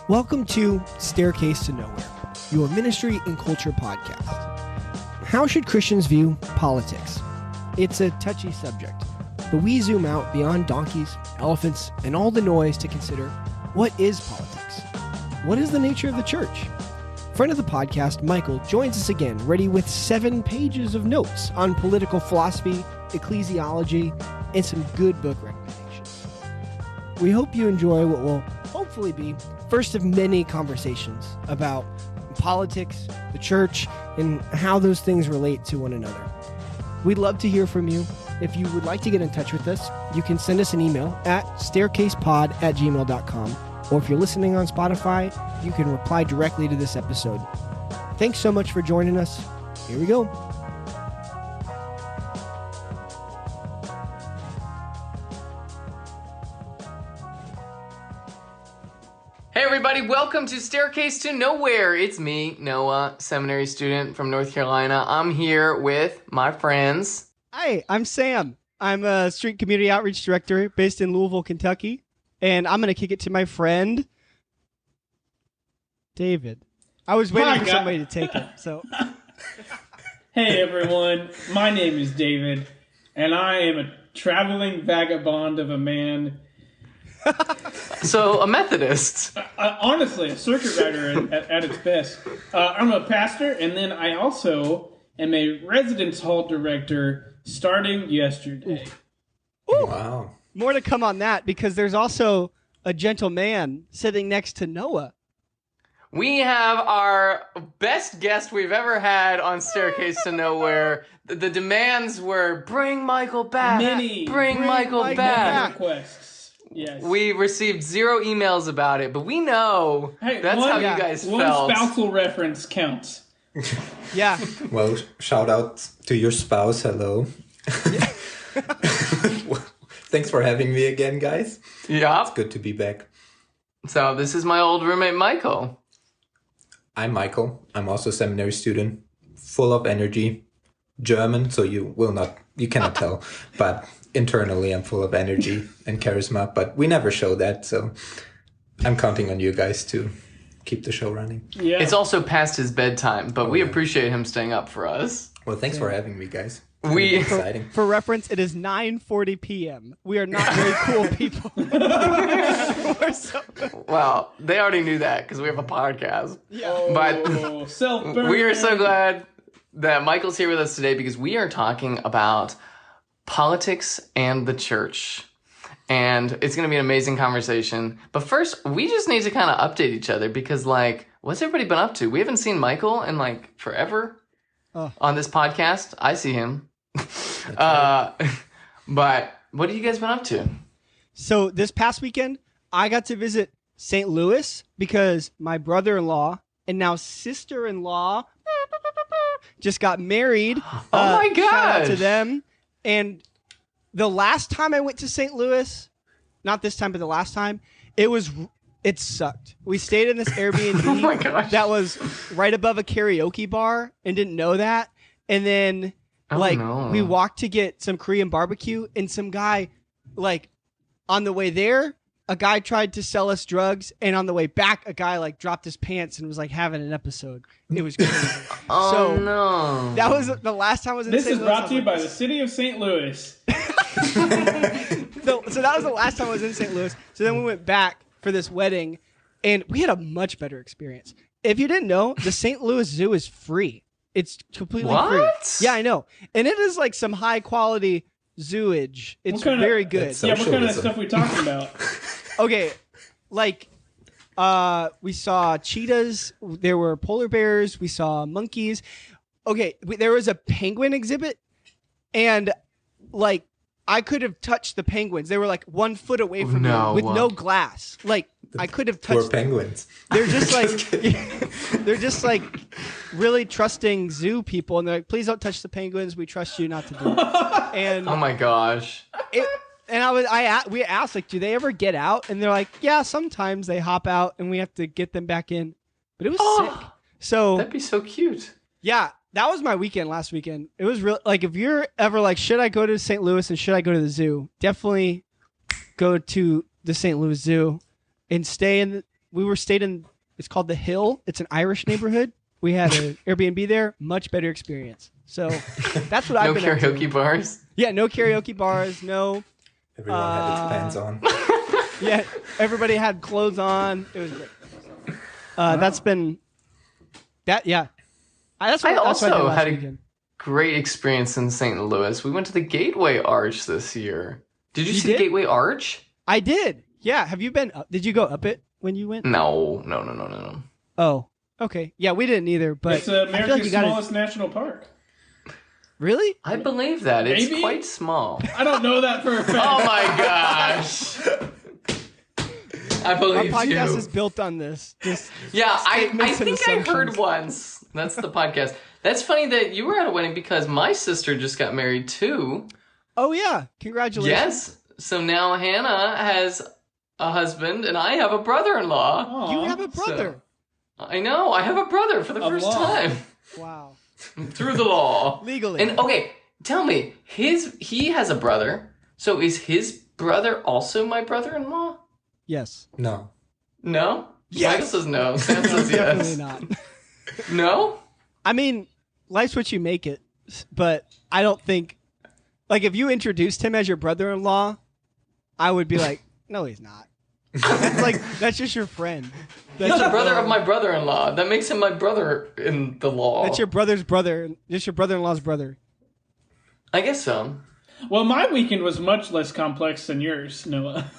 Welcome to Staircase to Nowhere, your ministry and culture podcast. How should Christians view politics? It's a touchy subject, but we zoom out beyond donkeys, elephants, and all the noise to consider, what is politics? What is the nature of the church? Friend of the podcast, Michael, joins us again, ready with 7 pages of notes on political philosophy, ecclesiology, and some good book recommendations. We hope you enjoy what will hopefully be first of many conversations about politics, the church, and how those things relate to one another. We'd love to hear from you. If you would like to get in touch with us, you can send us an email at staircasepod@gmail.com, or if you're listening on Spotify, you can reply directly to this episode. Thanks so much for joining us. Here we go. Hey everybody, welcome to Staircase to Nowhere. It's me, Noah, seminary student from North Carolina. I'm here with my friends. Hi, I'm Sam. I'm a street community outreach director based in Louisville, Kentucky, and I'm going to kick it to my friend, David. I was waiting for somebody to take it. So, Hey everyone, my name is David, and I am a traveling vagabond of a man. So, a Methodist. Honestly, a circuit rider at its best. I'm a pastor, and then I also am a residence hall director starting yesterday. Ooh. Wow. More to come on that, because there's also a gentle man sitting next to Noah. We have our best guest we've ever had on Staircase to Nowhere. The demands were, bring Michael back. Bring Michael back. Requests. Yes. We received 0 emails about it, but we know that's how you guys felt. One spousal reference counts. Yeah. Well, shout out to your spouse. Hello. Thanks for having me again, guys. Yeah. It's good to be back. So this is my old roommate, Michael. I'm Michael. I'm also a seminary student, full of energy, German, so you cannot tell, but internally I'm full of energy and charisma, but we never show that, so I'm counting on you guys to keep the show running. Yeah. It's also past his bedtime, but we appreciate him staying up for us. Well, thanks for having me, guys. It's exciting. For reference, it is 9:40 p.m. We are not very cool people. Well, they already knew that because we have a podcast. Yeah. But self-burn. we are so glad that Michael's here with us today because we are talking about politics and the church. And it's going to be an amazing conversation. But first, we just need to kind of update each other because, what's everybody been up to? We haven't seen Michael in, forever on this podcast. I see him. But what have you guys been up to? So this past weekend, I got to visit St. Louis because my brother-in-law and now sister-in-law just got married. Oh my gosh. Shout out to them. And the last time I went to St. Louis, not this time, but the last time, it sucked. We stayed in this Airbnb Oh my gosh. that was right above a karaoke bar and didn't know that. And then we walked to get some Korean barbecue, and some guy, on the way there, a guy tried to sell us drugs, and on the way back, a guy dropped his pants and was having an that it was crazy. No. That was the last time I was in This St. is Louis. brought to you by the city of St. Louis. So that was the last time I was in St. Louis. So then we went back for this wedding, and we had a much better experience. If you didn't know, the St. Louis Zoo is free. It's completely free. Yeah, I know. And it is some high quality zooage. It's very good. Yeah, what kind of stuff we talking about? Okay, we saw cheetahs. There were polar bears. We saw monkeys. Okay, there was a penguin exhibit, and I could have touched the penguins. They were 1 foot away from me with no glass. I could have touched. Poor penguins. They're just they're just really trusting zoo people, and they're please don't touch the penguins. We trust you not to do it. And Oh my gosh. we asked do they ever get out? And they're yeah, sometimes they hop out, and we have to get them back in. But it was sick. So That'd be so cute. Yeah, that was my weekend last weekend. It was real. If you're ever should I go to St. Louis and should I go to the zoo? Definitely go to the St. Louis Zoo and stay in we were stayed in. It's called the Hill. It's an Irish neighborhood. We had an Airbnb there. Much better experience. So that's what I've been up to. No karaoke bars? Yeah, no karaoke bars. No. Everyone had its pants on. Yeah, everybody had clothes on. It was great. That's been that. Yeah, that's what I that's what also did last had a weekend. great experience in St. Louis. We went to the Gateway Arch this year. Did you see did? the Gateway Arch? I did. Yeah, have you been? Did you go up it when you went? No. Oh, okay. Yeah, we didn't either. But It's I feel like America's you gotta- smallest national park. Really? I believe that. It's Maybe? quite small. I don't know that for a fact. Oh my gosh. I Our believe podcast you. is built on this. Yeah, I statements and think I heard assumptions. once. That's the podcast. That's funny that you were at a wedding because my sister just got married too. Oh yeah, congratulations. Yes. So now Hannah has a husband and I have a brother-in-law. Aw. You have a brother. I know. I have a brother for the Of first law. time Wow. through the law. Legally. And okay, tell me, he has a brother. So is his brother also my brother-in-law? Yes. No. No? Yes. Michael says no. Sam says Definitely yes. not. No? I mean, life's what you make it, but I don't think, like, if you introduced him as your brother-in-law, I would be like, no, he's not. That's just your friend. He's the brother of my brother-in-law. That makes him my brother in the law. That's your brother's brother. Just your brother-in-law's brother. I guess so. Well, my weekend was much less complex than yours, Noah.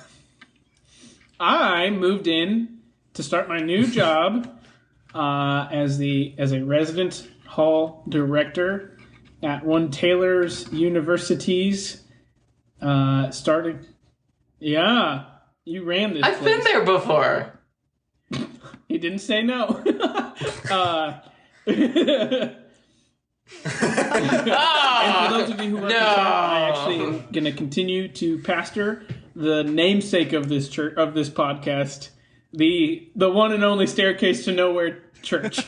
I moved in to start my new job as a resident hall director at one Taylor's Universities. Started. Yeah, you ran this. I've place. been there before. He didn't say no. And for those of you who work in town, I actually am going to continue to pastor the namesake of this church, of this podcast, the one and only Staircase to Nowhere Church.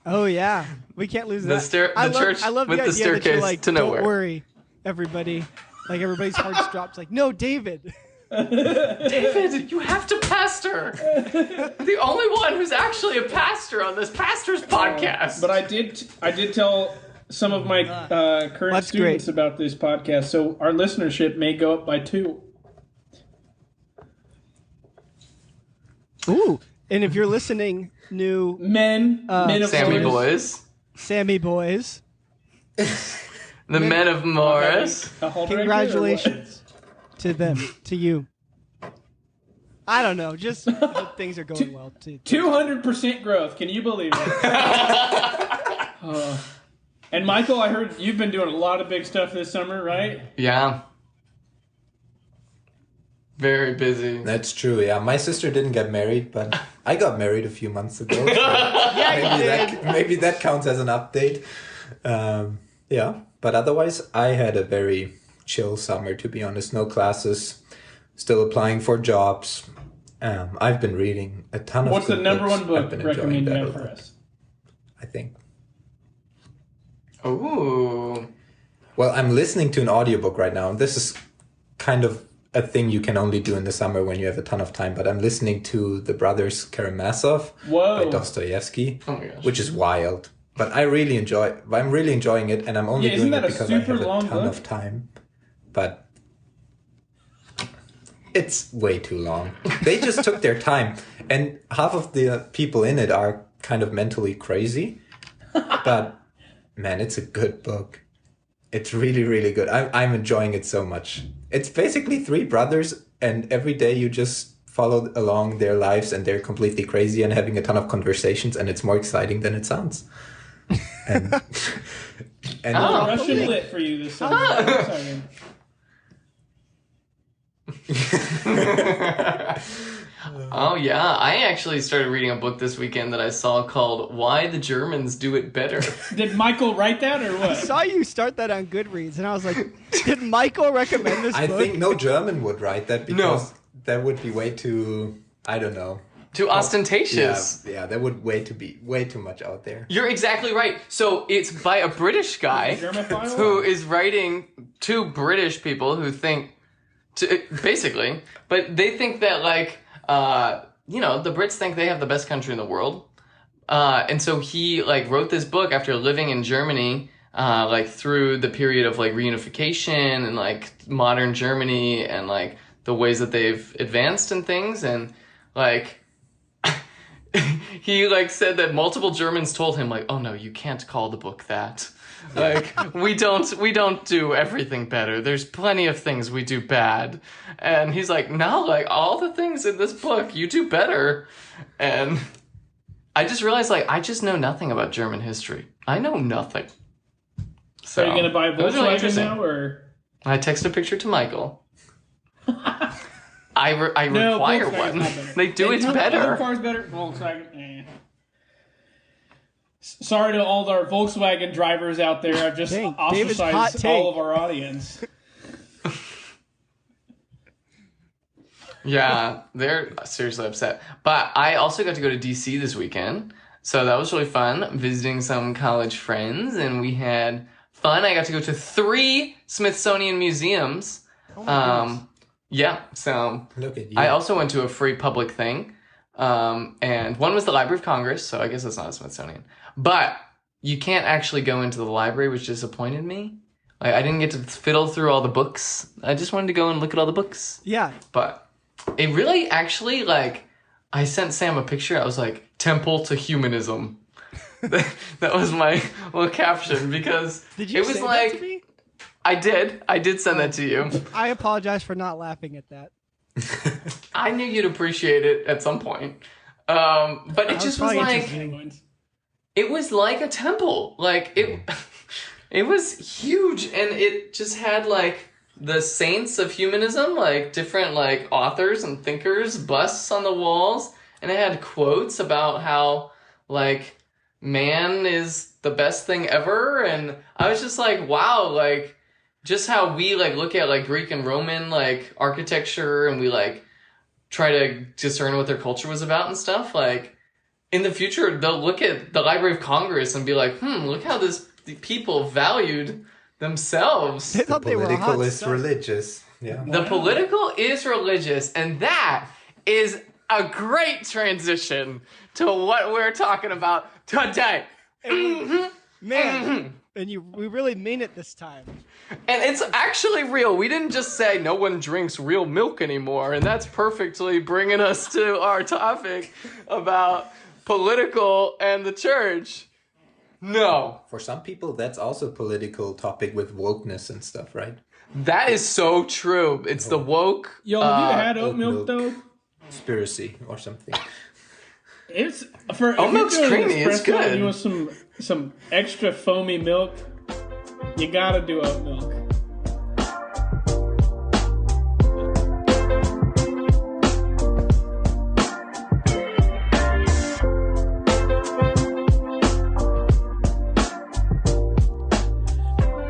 Oh yeah, we can't lose that. The church I love with the the idea that you're staircase like, to nowhere. Don't worry, everybody. Like everybody's hearts drops. Like, no, David. David, you have to pastor. The only one who's actually a pastor on this pastor's podcast. But I did tell some of my current That's students great. about this podcast, so our listenership may go up by 2. Ooh, and if you're listening, new Men of Sammy Morris. boys. Sammy boys, The men of Morris. A hall director or congratulations to them, to you. I don't know, just hope things are going well too. what? 200% growth. Can you believe it? And Michael, I heard you've been doing a lot of big stuff this summer, right? Yeah. Very busy. That's true, yeah. My sister didn't get married, but I got married a few months ago. So maybe that counts as an update. Yeah, but otherwise, I had a very chill summer, to be honest. No classes, still applying for jobs. I've been reading a ton of What's the good number books. one book I've been enjoying recommended that a out for lot, us? I think. Ooh. Well, I'm listening to an audiobook right now, and this is kind of a thing you can only do in the summer when you have a ton of time, but I'm listening to The Brothers Karamazov Whoa. by Dostoevsky, Oh my gosh. which is wild. But I'm really enjoying it, and I'm only Yeah, isn't doing that it a because I super have a long ton book? of time. But it's way too long. They just took their time, and half of the people in it are kind of mentally crazy. But man, it's a good book. It's really, really good. I'm enjoying it so much. It's basically 3 brothers, and every day you just follow along their lives, and they're completely crazy and having a ton of conversations, and it's more exciting than it sounds. And, and Oh. Russian lit for you this summer. Exciting. Oh yeah, I actually started reading a book this weekend that I saw called "Why the Germans Do It Better." Did Michael write that or I what? saw you start that on Goodreads, and I was like, did Michael recommend this I book? think no German would write that because that would be way too, I don't know. Too ostentatious. Yeah, that would be way too much out there. You're exactly right. So it's by a British guy Germophile? who is writing to British people who think basically. But they think that, like, the Brits think they have the best country in the world. And so he, like, wrote this book after living in Germany, like, through the period of, like, reunification and, like, modern Germany and, like, the ways that they've advanced and things. And, like, he, like, said that multiple Germans told him, like, oh, no, you can't call the book that. Like, we don't do everything better. There's plenty of things we do bad. And he's like, no, like, all the things in this book, you do better. And I just realized, like, I just know nothing about German history. I know nothing. So, are you going to buy a Volkswagen really now, or? I text a picture to Michael. I require one. They do it better. Other cars better. Volkswagen. Sorry to all our Volkswagen drivers out there. I've just ostracized all of our audience. Yeah, they're seriously upset. But I also got to go to DC this weekend. So that was really fun, visiting some college friends, and we had fun. I got to go to 3 Smithsonian museums. Oh my goodness. Yeah, so Look at you. I also went to a free public thing. And one was the Library of Congress, so I guess that's not a Smithsonian. But you can't actually go into the library, which disappointed me. Like, I didn't get to fiddle through all the books. I just wanted to go and look at all the books. Yeah. But it really actually, like, I sent Sam a picture. I was like, Temple to Humanism. That was my little caption, because Did you it was say like, that to me? I did send that to you. I apologize for not laughing at that. I knew you'd appreciate it at some point. But it just was like, it was like a temple. Like, it was huge, and it just had, like, the saints of humanism, like, different, like, authors and thinkers, busts on the walls, and it had quotes about how, like, man is the best thing ever, and I was just like, wow, like, just how we, like, look at, like, Greek and Roman, like, architecture, and we, like, try to discern what their culture was about and stuff. Like, in the future, they'll look at the Library of Congress and be like, look how the people valued themselves. They thought they were Political hot is stuff. religious. Yeah. The political is religious, and that is a great transition to what we're talking about today. Man, and we really mean it this time. And it's actually real. We didn't just say no one drinks real milk anymore, and that's perfectly bringing us to our topic about political and the church. No. For some people, that's also a political topic with wokeness and stuff, right? That is so true. It's the woke. Yo, have you had oat milk, though? Conspiracy or something. It's for Oat milk's creamy. It's espresso good. and you want some extra foamy milk, you gotta do oat milk.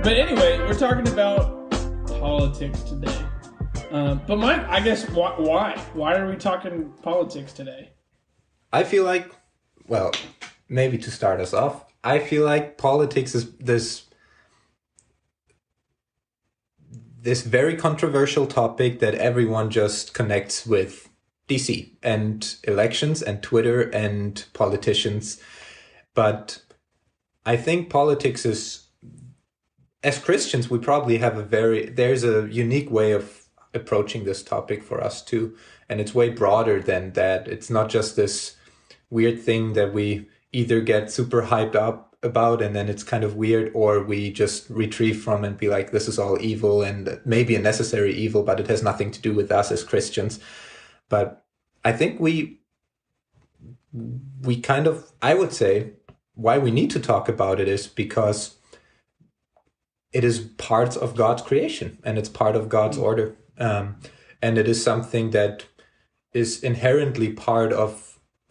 But anyway, we're talking about politics today. But Mike, I guess why? Why are we talking politics today? I feel like, well, maybe to start us off, I feel like politics is this very controversial topic that everyone just connects with DC and elections and Twitter and politicians. But I think politics is, as Christians, we probably have there's a unique way of approaching this topic for us too. And it's way broader than that. It's not just this weird thing that we either get super hyped up about and then it's kind of weird, or we just retrieve from and be like, this is all evil and maybe a necessary evil, but it has nothing to do with us as Christians. But I think we kind of, I would say, why we need to talk about it is because it is part of God's creation and it's part of God's order. And it is something that is inherently part of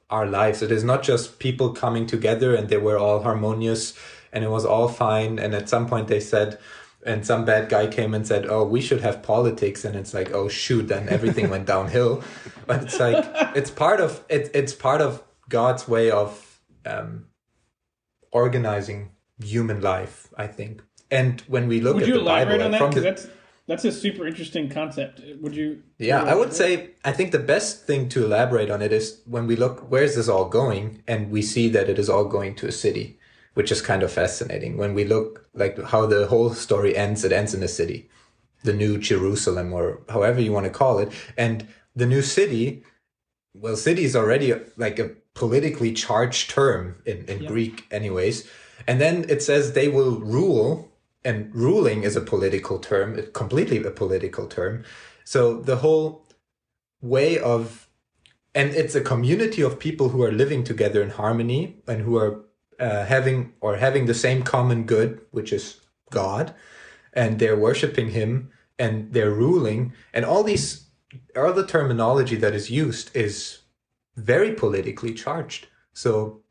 our lives. It is not just people coming together and they were all harmonious and it was all fine. And at some point they said, and some bad guy came and said, oh, we should have politics. And it's like, oh, shoot, then everything went downhill. But it's like, it's part of God's way of organizing human life, I think. And when we look Would at you the Bible, elaborate on that? Because That's a super interesting concept. Would you? Yeah, I would say, I think the best thing to elaborate on it is when we look, where's this all going? And we see that it is all going to a city, which is kind of fascinating. When we look like how the whole story ends, it ends in a city, the New Jerusalem, or however you want to call it. And the new city, well, city is already like a politically charged term in Greek anyways. And then it says they will rule, and ruling is a political term, completely a political term. So the whole way of, and it's a community of people who are living together in harmony and who are having the same common good, which is God, and they're worshiping him and they're ruling, and all the terminology that is used is very politically charged. So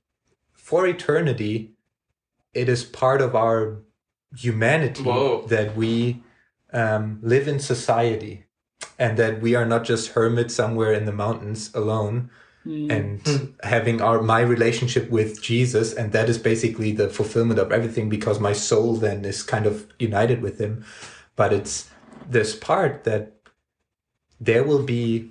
for eternity, it is part of our humanity that we live in society, and that we are not just hermits somewhere in the mountains alone and having my relationship with Jesus, and that is basically the fulfillment of everything, because my soul then is kind of united with him. But it's this part that there will be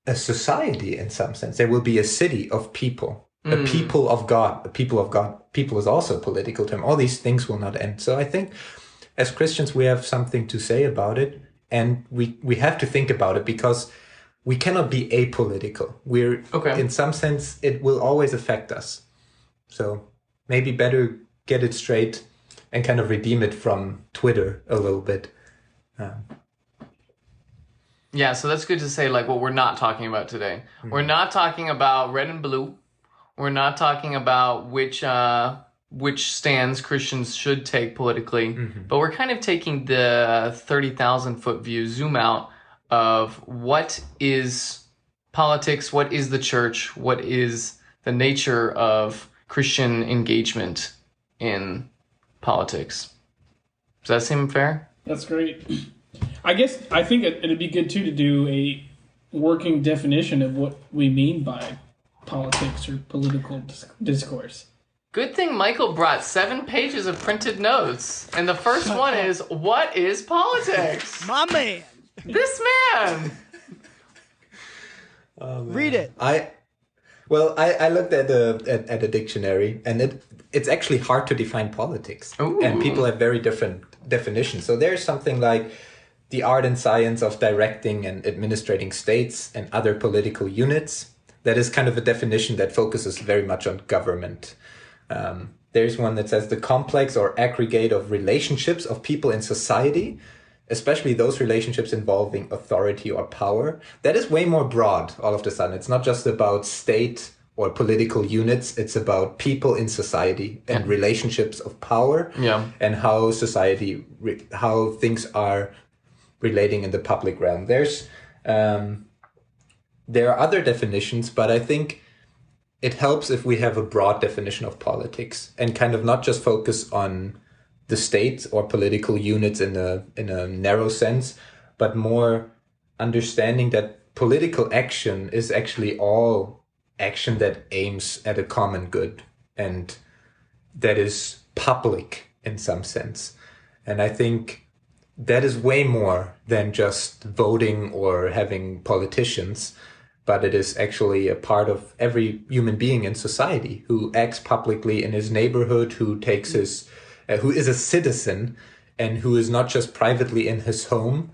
a society in some sense. There will be a city of people, a people of God, a people of God. People is also a political term. All these things will not end. So I think as Christians, we have something to say about it, and we have to think about it, because we cannot be apolitical. We're in some sense, it will always affect us. So maybe better get it straight and kind of redeem it from Twitter a little bit. Yeah, so that's good to say, like, what we're not talking about today. We're not talking about red and blue. We're not talking about which stands Christians should take politically, but we're kind of taking the 30,000-foot view, zoom out, of what is politics, what is the church, what is the nature of Christian engagement in politics. Does that seem fair? That's great. I think it'd be good too to do a working definition of what we mean by politics or political discourse. Good thing Michael brought 7 pages of printed notes, and the first one is, what is politics? My man. This man! Read it. I looked at a dictionary, and it's actually hard to define politics. Ooh. And people have very different definitions. So there's something like the art and science of directing and administrating states and other political units. That is kind of a definition that focuses very much on government. There's one that says the complex or aggregate of relationships of people in society, especially those relationships involving authority or power. That is way more broad all of a sudden. It's not just about state or political units. It's about people in society and relationships of power and how society, how things are relating in the public realm. There are other definitions, but I think it helps if we have a broad definition of politics and kind of not just focus on the state or political units in a narrow sense, but more understanding that political action is actually all action that aims at a common good and that is public in some sense. And I think that is way more than just voting or having politicians, but it is actually a part of every human being in society who acts publicly in his neighborhood, who takes who is a citizen and who is not just privately in his home,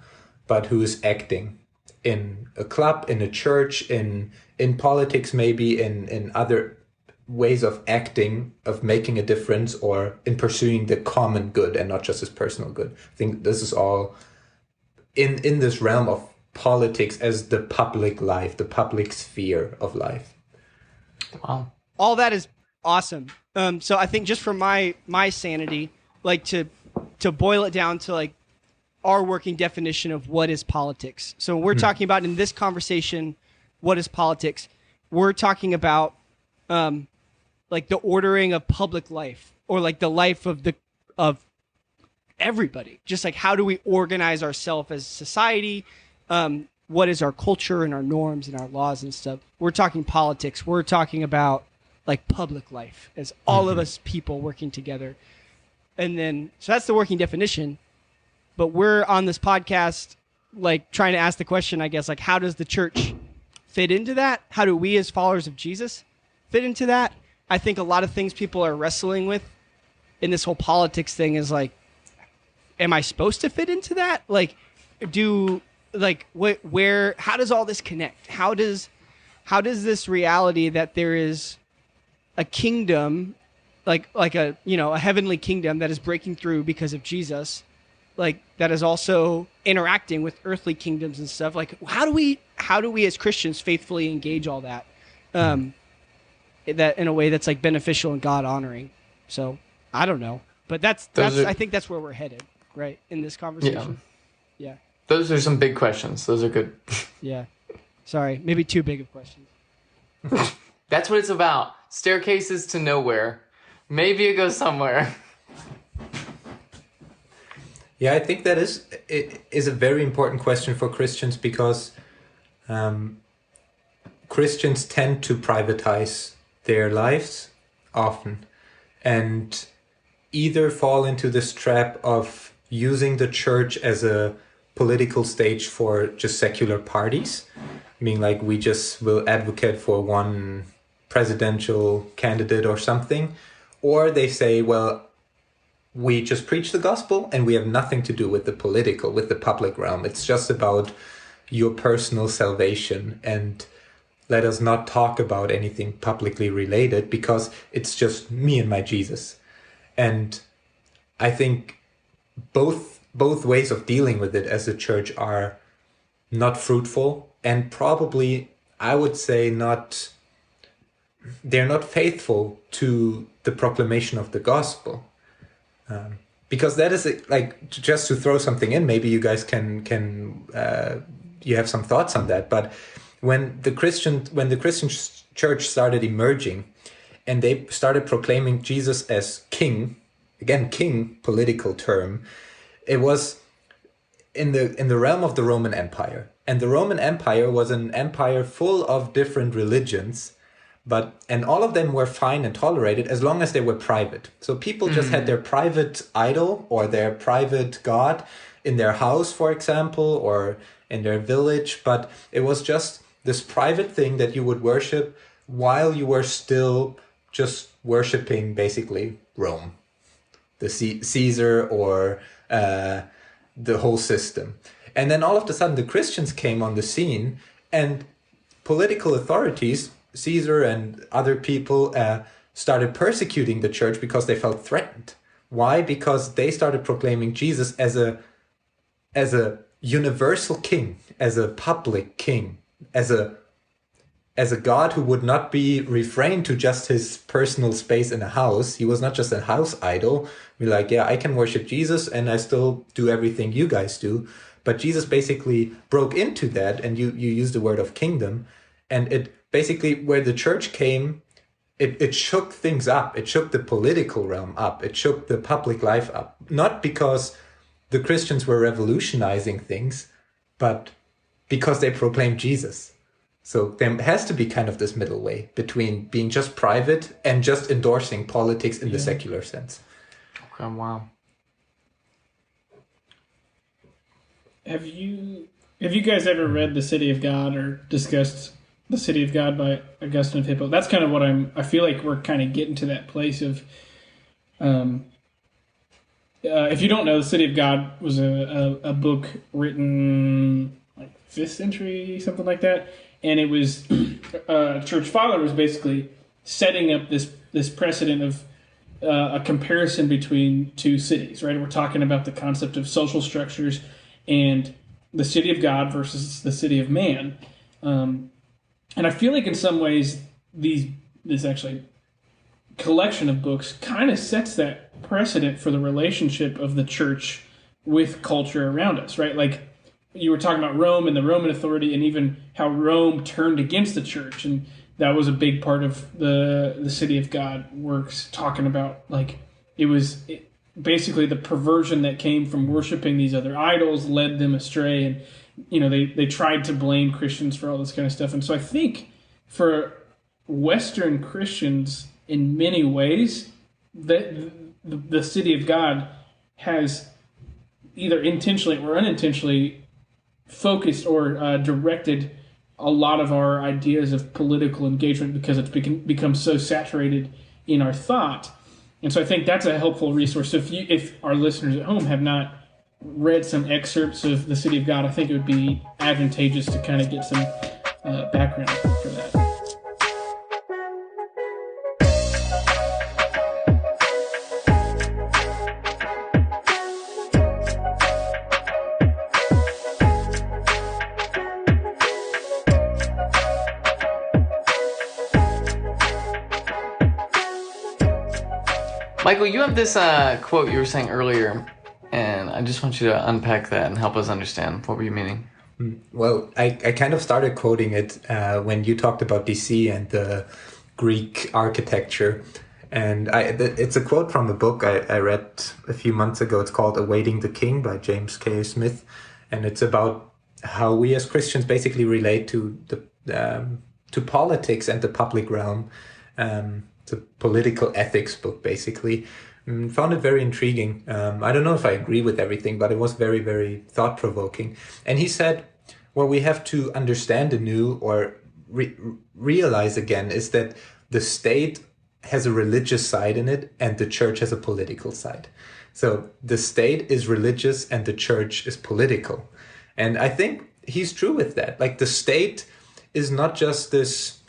but who is acting in a club, in a church, in politics, maybe in other ways of acting, of making a difference, or in pursuing the common good and not just his personal good. I think this is all in this realm of politics as the public life, the public sphere of life. Wow. All that is awesome. So I think just for my sanity, like to boil it down to like our working definition of what is politics. So we're talking about in this conversation, what is politics? We're talking about like the ordering of public life, or like the life of everybody. Just like how do we organize ourselves as society? What is our culture and our norms and our laws and stuff? We're talking politics. We're talking about like public life as all of us people working together. And then, so that's the working definition. but we're on this podcast, like trying to ask the question, I guess, like how does the church fit into that? How do we as followers of Jesus fit into that? I think a lot of things people are wrestling with in this whole politics thing is like, am I supposed to fit into that? Like, how does all this connect? How does this reality that there is a kingdom, like a heavenly kingdom that is breaking through because of Jesus, like that is also interacting with earthly kingdoms and stuff. Like, how do we as Christians faithfully engage all that, that in a way that's like beneficial and God honoring? So I don't know, but I think that's where we're headed, right, in this conversation. Yeah. Those are some big questions. Those are good. Yeah. Sorry, maybe too big of questions. That's what it's about. Staircases to nowhere. Maybe it goes somewhere. Yeah, I think that is a very important question for Christians because Christians tend to privatize their lives often and either fall into this trap of using the church as a political stage for just secular parties. I mean, like we just will advocate for one presidential candidate or something. Or they say, well, we just preach the gospel and we have nothing to do with the public realm. It's just about your personal salvation and let us not talk about anything publicly related because it's just me and my Jesus. And I think both ways of dealing with it as a church are not fruitful and probably, I would say, they're not faithful to the proclamation of the gospel. Because that is like, just to throw something in, maybe you guys can you have some thoughts on that. But when the Christian church started emerging and they started proclaiming Jesus as king, again, king, political term, it was in the realm of the Roman Empire. And the Roman Empire was an empire full of different religions, and all of them were fine and tolerated as long as they were private. So people just had their private idol or their private god in their house, for example, or in their village. But it was just this private thing that you would worship while you were still just worshiping basically Rome, the Caesar or the whole system. And then all of a sudden the Christians came on the scene and political authorities, Caesar and other people, started persecuting the church because they felt threatened. Why? Because they started proclaiming Jesus as a universal king, as a public king, as a God who would not be refrained to just his personal space in a house. He was not just a house idol. We're like, yeah, I can worship Jesus and I still do everything you guys do. But Jesus basically broke into that, and you use the word of kingdom, and it basically, where the church came, it shook things up. It shook the political realm up. It shook the public life up. Not because the Christians were revolutionizing things, but because they proclaimed Jesus. So there has to be kind of this middle way between being just private and just endorsing politics in the secular sense. Okay, wow. Have you guys ever read The City of God or discussed The City of God by Augustine of Hippo? That's kind of what I feel like we're kind of getting to that place of, if you don't know, The City of God was a book written like 5th century, something like that. And it was, a church father was basically setting up this precedent of a comparison between two cities, right? We're talking about the concept of social structures and the city of God versus the city of man. And I feel like in some ways this actually collection of books kind of sets that precedent for the relationship of the church with culture around us, right? Like you were talking about Rome and the Roman authority and even how Rome turned against the church. And that was a big part of the City of God works, talking about like basically the perversion that came from worshiping these other idols led them astray. And, you know, they tried to blame Christians for all this kind of stuff. And so I think for Western Christians, in many ways, that the City of God has either intentionally or unintentionally focused or directed a lot of our ideas of political engagement because it's become so saturated in our thought. And so I think that's a helpful resource. So if our listeners at home have not read some excerpts of The City of God, I think it would be advantageous to kind of get some background for that. Michael, you have this quote you were saying earlier, and I just want you to unpack that and help us understand. What were you meaning? Well, I kind of started quoting it when you talked about DC and the Greek architecture. And it's a quote from a book I read a few months ago. It's called Awaiting the King by James K. Smith. And it's about how we as Christians basically relate to to politics and the public realm. It's a political ethics book, basically. Found it very intriguing. I don't know if I agree with everything, but it was very, very thought-provoking. And he said, what we have to understand anew or realize again is that the state has a religious side in it and the church has a political side. So the state is religious and the church is political. And I think he's true with that. Like the state is not just this,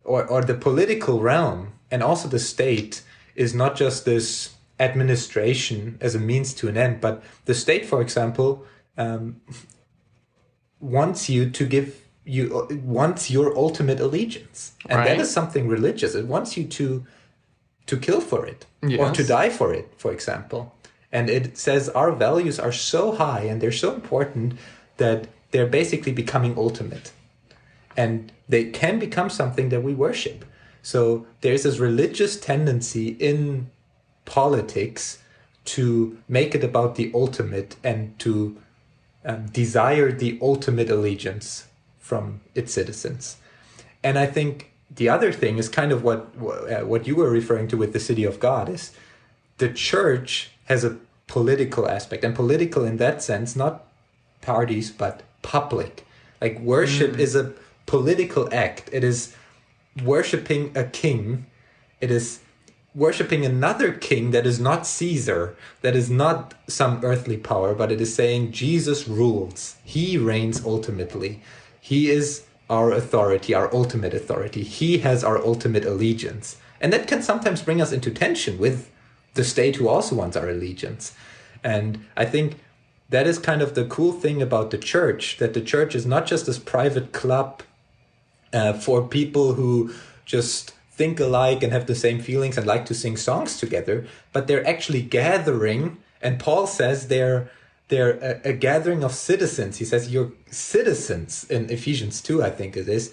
or the political realm, and also the state is not just this administration as a means to an end, but the state, for example, wants you to give wants your ultimate allegiance, and right. That is something religious. It wants you to kill for it, yes. or to die for it, for example. And it says our values are so high and they're so important that they're basically becoming ultimate, and they can become something that we worship. So there's this religious tendency in politics to make it about the ultimate and to desire the ultimate allegiance from its citizens. And I think the other thing is kind of what you were referring to with the City of God is the church has a political aspect, and political in that sense, not parties, but public. Like worship is a political act. It is worshipping a king. It is worshipping another king that is not Caesar, that is not some earthly power, but it is saying Jesus rules. He reigns ultimately. He is our authority, our ultimate authority. He has our ultimate allegiance. And that can sometimes bring us into tension with the state who also wants our allegiance. And I think that is kind of the cool thing about the church, that the church is not just this private club for people who just think alike and have the same feelings and like to sing songs together, but they're actually gathering. And Paul says they're a gathering of citizens. He says you're citizens in Ephesians 2, I think it is.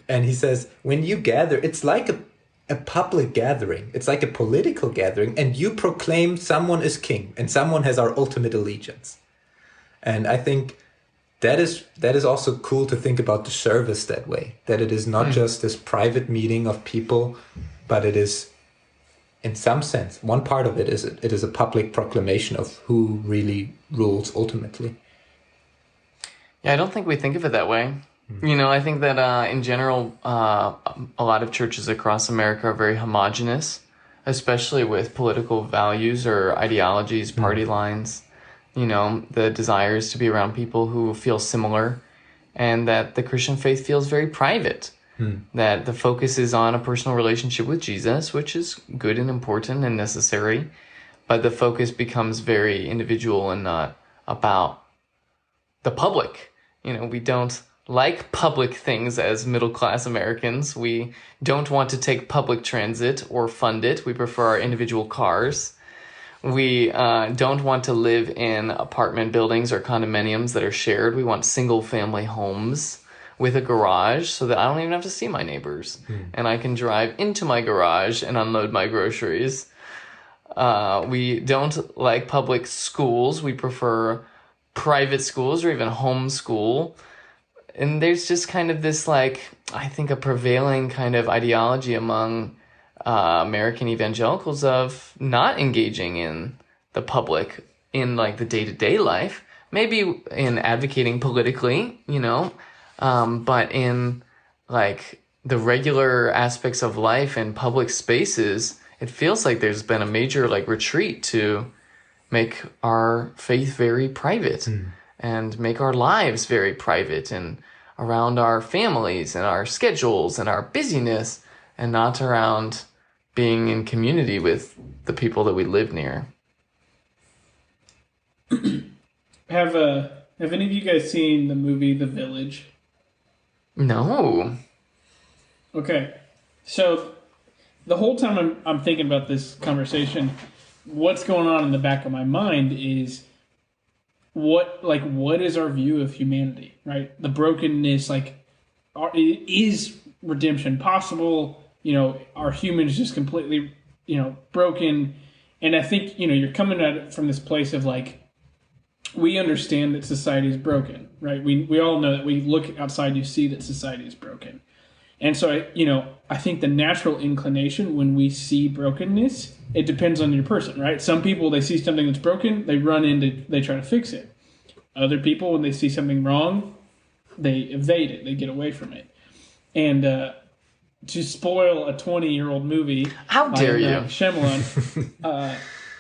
And he says when you gather, it's like a public gathering. It's like a political gathering, and you proclaim someone is king and someone has our ultimate allegiance. And I think that is also cool to think about the service that way, that it is not just this private meeting of people, but it is, in some sense, one part of it is a public proclamation of who really rules ultimately. Yeah, I don't think we think of it that way. You know, I think that in general, a lot of churches across America are very homogenous, especially with political values or ideologies, party lines. You know, the desires to be around people who feel similar, and that the Christian faith feels very private. That the focus is on a personal relationship with Jesus, which is good and important and necessary, but the focus becomes very individual and not about the public. You know, we don't like public things as middle-class Americans. We don't want to take public transit or fund it. We prefer our individual cars. We don't want to live in apartment buildings or condominiums that are shared. We want single-family homes with a garage so that I don't even have to see my neighbors. And I can drive into my garage and unload my groceries. We don't like public schools. We prefer private schools or even homeschool. And there's just kind of this, like, I think a prevailing kind of ideology among American evangelicals of not engaging in the public in like the day-to-day life, maybe in advocating politically, but in like the regular aspects of life and public spaces, it feels like there's been a major like retreat to make our faith very private and make our lives very private and around our families and our schedules and our busyness, and not around being in community with the people that we live near. Have any of you guys seen the movie The Village? No. Okay, so the whole time I'm thinking about this conversation, what's going on in the back of my mind is what is our view of humanity, right? The brokenness, is redemption possible? Are humans just completely, broken? And I think, you're coming at it from this place of like, we understand that society is broken, right? We all know that. We look outside, you see that society is broken. And so, I think the natural inclination when we see brokenness, it depends on your person, right? Some people, they see something that's broken, they try to fix it. Other people, when they see something wrong, they evade it, they get away from it. And to spoil a 20-year-old movie, how dare you, Shyamalan,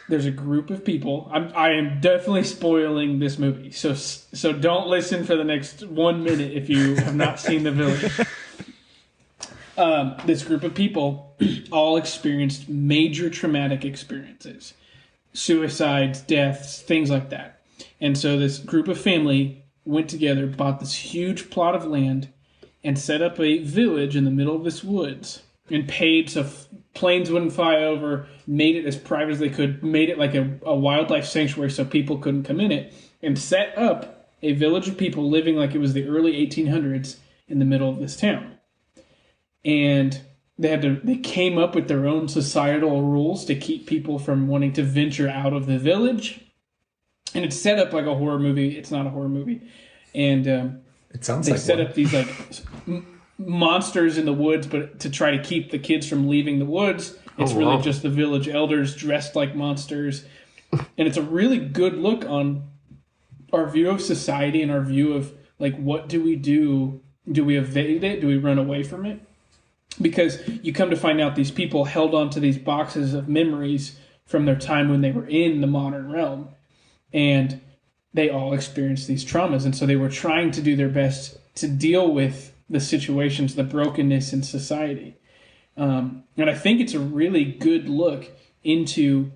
there's a group of people. I am definitely spoiling this movie, so don't listen for the next 1 minute if you have not seen The Village. This group of people all experienced major traumatic experiences, suicides, deaths, things like that. And so this group of family went together, bought this huge plot of land, and set up a village in the middle of this woods, and paid so planes wouldn't fly over, made it as private as they could, made it like a wildlife sanctuary so people couldn't come in it, and set up a village of people living like it was the early 1800s in the middle of this town. And they came up with their own societal rules to keep people from wanting to venture out of the village. And it's set up like a horror movie. It's not a horror movie. And it sounds they like set one. up these like monsters in the woods, but to try to keep the kids from leaving the woods. It's really just the village elders dressed like monsters. And it's a really good look on our view of society and our view of like, what do we do? Do we evade it? Do we run away from it? Because you come to find out these people held on to these boxes of memories from their time when they were in the modern realm. And they all experienced these traumas. And so they were trying to do their best to deal with the situations, the brokenness in society. And I think it's a really good look into,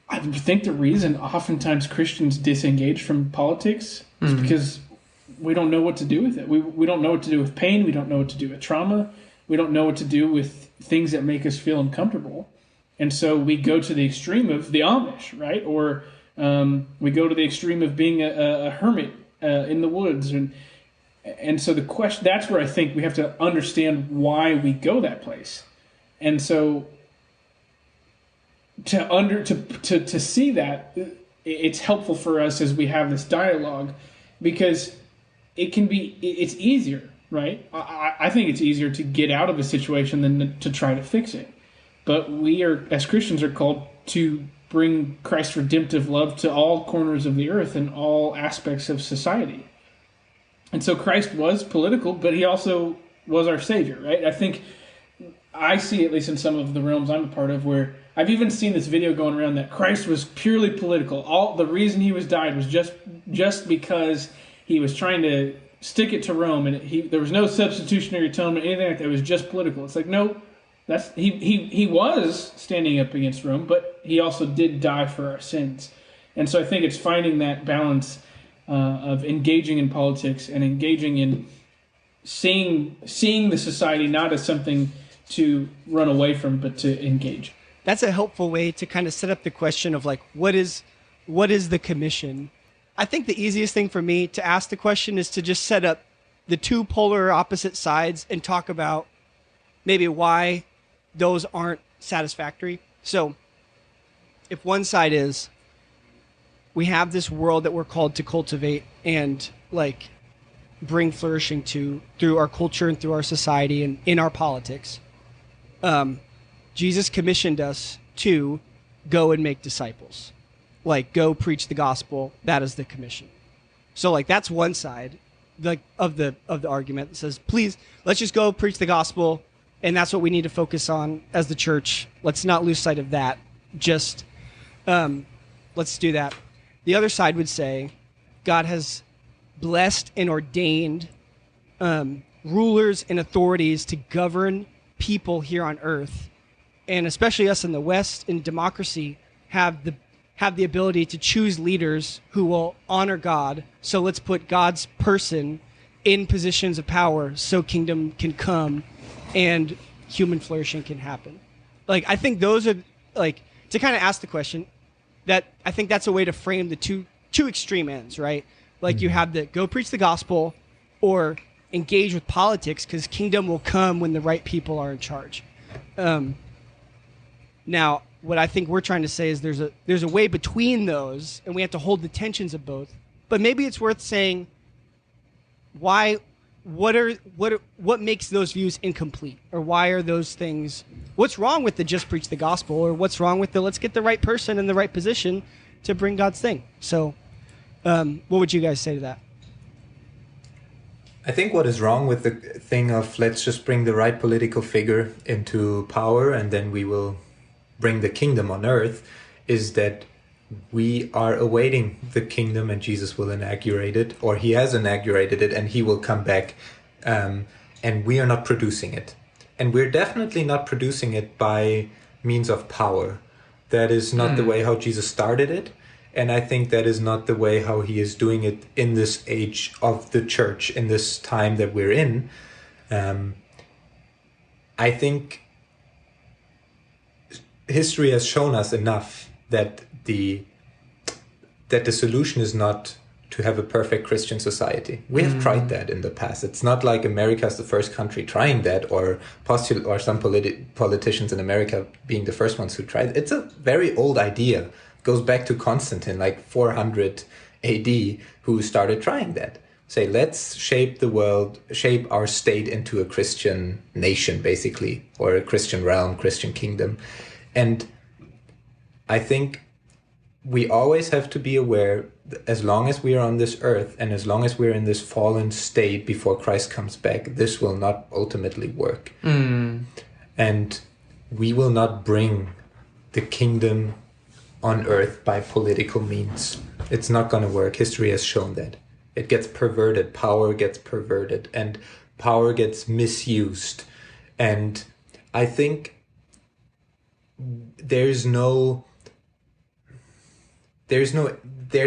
I think the reason oftentimes Christians disengage from politics is because we don't know what to do with it. We don't know what to do with pain. We don't know what to do with trauma. We don't know what to do with things that make us feel uncomfortable. And so we go to the extreme of the Amish, right? Or we go to the extreme of being a hermit in the woods. And so the question, that's where I think we have to understand why we go that place. And so to see that, it's helpful for us as we have this dialogue, because it's easier, right? I think it's easier to get out of a situation than to try to fix it. But we are, as Christians, are called to bring Christ's redemptive love to all corners of the earth and all aspects of society. And so Christ was political, but he also was our Savior, right? I think I see, at least in some of the realms I'm a part of, where I've even seen this video going around that Christ was purely political. All the reason he was died was just because he was trying to stick it to Rome, and there was no substitutionary atonement, anything like that. It was just political. It's like, no, he was standing up against Rome, but he also did die for our sins. And so I think it's finding that balance of engaging in politics and engaging in seeing the society not as something to run away from, but to engage. That's a helpful way to kind of set up the question of like, what is the commission? I think the easiest thing for me to ask the question is to just set up the two polar opposite sides and talk about maybe why those aren't satisfactory. So if one side is, we have this world that we're called to cultivate and like bring flourishing to through our culture and through our society and in our politics. Jesus commissioned us to go and make disciples. like, go preach the gospel. That is the commission. So, like, that's one side, like, of the argument that says, please, let's just go preach the gospel, and that's what we need to focus on as the church. Let's not lose sight of that. Just let's do that. The other side would say God has blessed and ordained rulers and authorities to govern people here on earth, and especially us in the West in democracy have the ability to choose leaders who will honor God. So let's put God's person in positions of power so kingdom can come and human flourishing can happen. Like, I think those are, like, to kind of ask the question, that I think that's a way to frame the two extreme ends, right? Like, you have the go preach the gospel or engage with politics, because kingdom will come when the right people are in charge. Now, what I think we're trying to say is there's a way between those, and we have to hold the tensions of both. But maybe it's worth saying what makes those views incomplete, or why are those things? What's wrong with the just preach the gospel, or what's wrong with the let's get the right person in the right position to bring God's thing? So, what would you guys say to that? I think what is wrong with the thing of let's just bring the right political figure into power and then we will bring the kingdom on earth is that we are awaiting the kingdom and Jesus will inaugurate it, or he has inaugurated it and he will come back, and we are not producing it. And we're definitely not producing it by means of power. That is not the way how Jesus started it. And I think that is not the way how he is doing it in this age of the church, in this time that we're in. I think history has shown us enough that the solution is not to have a perfect Christian society. We have tried that in the past. It's not like America is the first country trying that, or some politicians in America being the first ones who tried it. It's a very old idea. It goes back to Constantine, like 400 AD, who started trying that. Say, let's shape the world, shape our state into a Christian nation, basically, or a Christian realm, Christian kingdom. And I think we always have to be aware, as long as we are on this earth and as long as we're in this fallen state before Christ comes back, this will not ultimately work. And we will not bring the kingdom on earth by political means. It's not going to work. History has shown that. It gets perverted. Power gets perverted and power gets misused. And I think there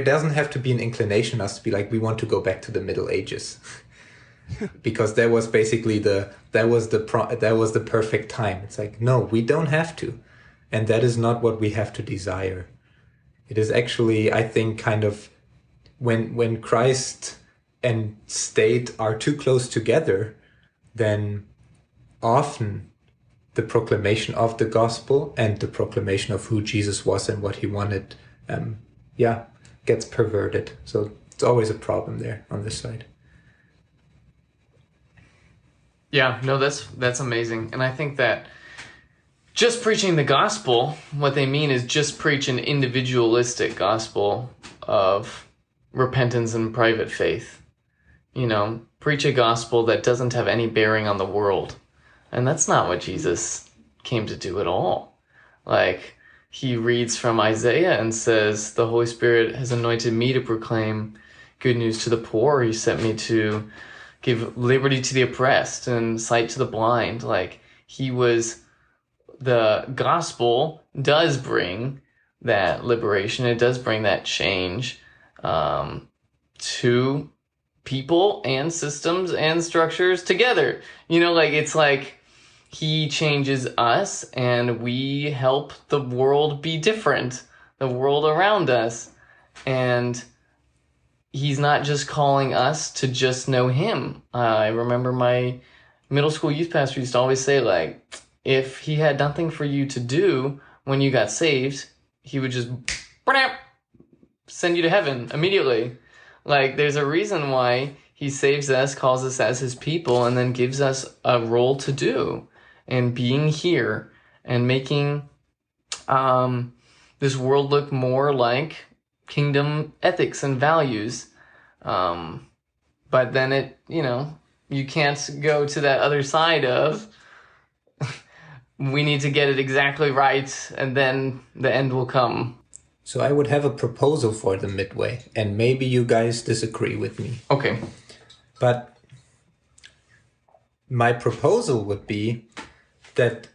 doesn't have to be an inclination in us to be like, we want to go back to the Middle Ages. Because that was basically that was the perfect time. It's like, no, we don't have to. And that is not what we have to desire. It is actually, I think, kind of when Christ and state are too close together, then often the proclamation of the gospel and the proclamation of who Jesus was and what he wanted, gets perverted. So it's always a problem there on this side. Yeah, no, that's amazing. And I think that just preaching the gospel, what they mean is just preach an individualistic gospel of repentance and private faith. You know, preach a gospel that doesn't have any bearing on the world. And that's not what Jesus came to do at all. Like, he reads from Isaiah and says, the Holy Spirit has anointed me to proclaim good news to the poor. He sent me to give liberty to the oppressed and sight to the blind. Like, the gospel does bring that liberation. It does bring that change to people and systems and structures together. You know, like, it's like he changes us and we help the world be different, the world around us. And he's not just calling us to just know him. I remember my middle school youth pastor used to always say, like, if he had nothing for you to do when you got saved, he would just send you to heaven immediately. Like, there's a reason why he saves us, calls us as his people, and then gives us a role to do. And being here and making this world look more like kingdom ethics and values. But then you can't go to that other side of we need to get it exactly right, and then the end will come. So I would have a proposal for the midway, and maybe you guys disagree with me. Okay. But my proposal would be that,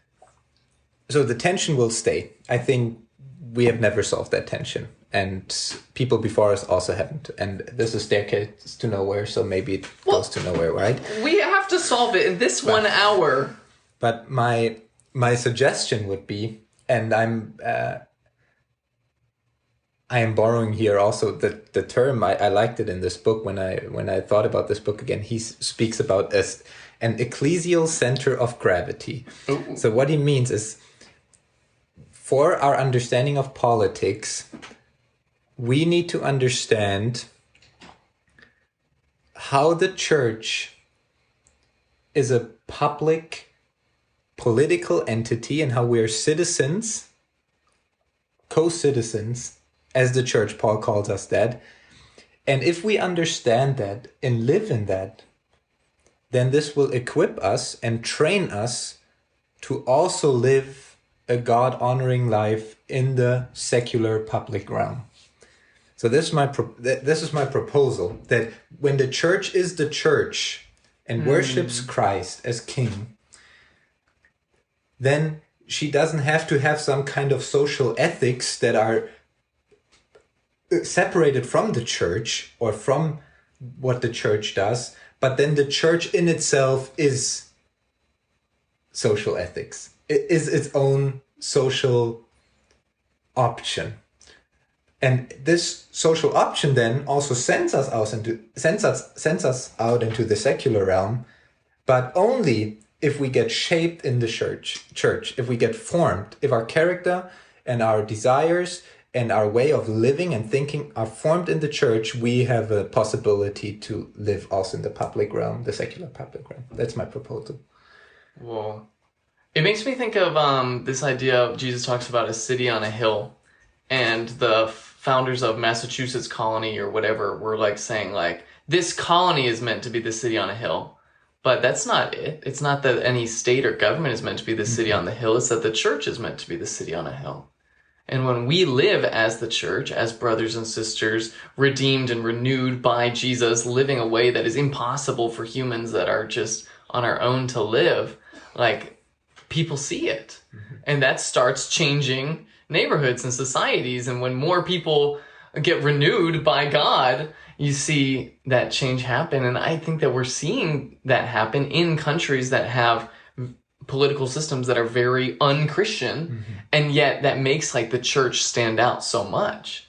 so the tension will stay. I think we have never solved that tension, and people before us also haven't. And this is staircase to nowhere, so maybe it goes to nowhere, right? We have to solve it in this 1 hour. But my suggestion would be, and I am borrowing here also the term. I liked it in this book when I thought about this book again. He speaks about as an ecclesial center of gravity. Ooh. So what he means is, for our understanding of politics, we need to understand how the church is a public political entity and how we are citizens, co-citizens, as the church. Paul calls us that. And if we understand that and live in that, then this will equip us and train us to also live a God-honoring life in the secular public realm. So this is my proposal, that when the church is the church and worships Christ as king, then she doesn't have to have some kind of social ethics that are separated from the church or from what the church does, but then the church in itself is social ethics. It is its own social option. And this social option then also sends us out into the secular realm, but only if we get shaped in the church, if we get formed, if our character and our desires and our way of living and thinking are formed in the church, we have a possibility to live also in the public realm, the secular public realm. That's my proposal. Whoa. It makes me think of this idea of Jesus talks about a city on a hill, and the founders of Massachusetts colony or whatever were like saying like, this colony is meant to be the city on a hill. But that's not it. It's not that any state or government is meant to be the city on the hill. It's that the church is meant to be the city on a hill. And when we live as the church, as brothers and sisters, redeemed and renewed by Jesus, living a way that is impossible for humans that are just on our own to live, like, people see it. And that starts changing neighborhoods and societies. And when more people get renewed by God, you see that change happen. And I think that we're seeing that happen in countries that have political systems that are very un-Christian, and yet that makes like the church stand out so much,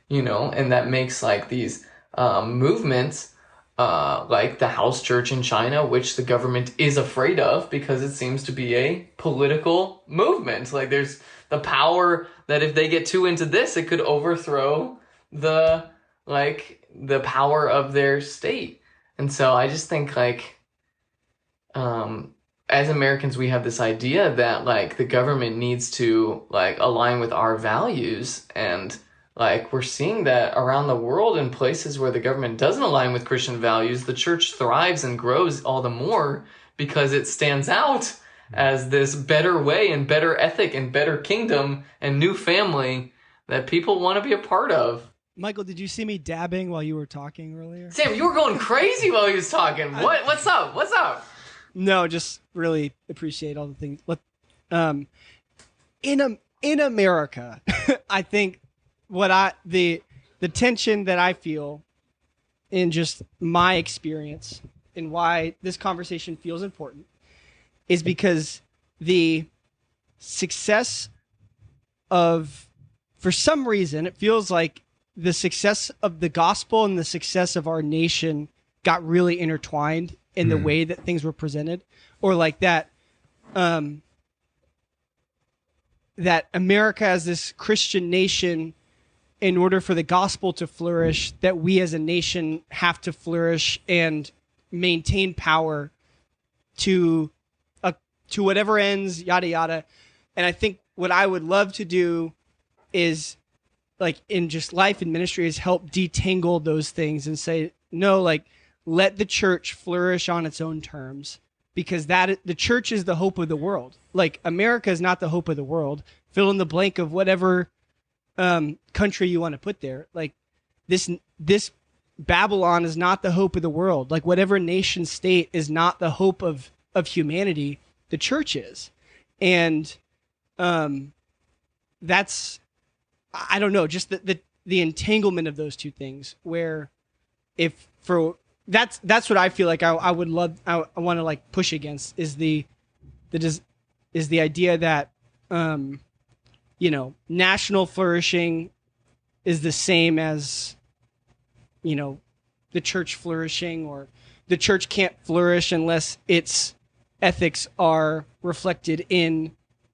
and that makes like these movements like the house church in China, which the government is afraid of because it seems to be a political movement. Like there's the power that if they get too into this, it could overthrow the power of their state. And so I just think like, as Americans, we have this idea that like the government needs to like align with our values, and like we're seeing that around the world in places where the government doesn't align with Christian values, the church thrives and grows all the more because it stands out as this better way and better ethic and better kingdom and new family that people want to be a part of. Michael, did you see me dabbing while you were talking earlier? Sam, you were going crazy while he was talking. What's up? What's up? No, just really appreciate all the things. In America, I think the tension that I feel in just my experience and why this conversation feels important is because the success of, for some reason, it feels like the success of the gospel and the success of our nation got really intertwined in the way that things were presented, or like that America as this Christian nation, in order for the gospel to flourish, that we as a nation have to flourish and maintain power to whatever ends, yada, yada. And I think what I would love to do is like in just life and ministry has helped detangle those things and say, no, like let the church flourish on its own terms, because the church is the hope of the world. Like America is not the hope of the world. Fill in the blank of whatever country you want to put there. Like this Babylon is not the hope of the world. Like whatever nation state is not the hope of humanity. The church is. And that's, I don't know, just the entanglement of those two things, where that's what I feel like I would love, I want to like push against is the idea that national flourishing is the same as the church flourishing, or the church can't flourish unless its ethics are reflected in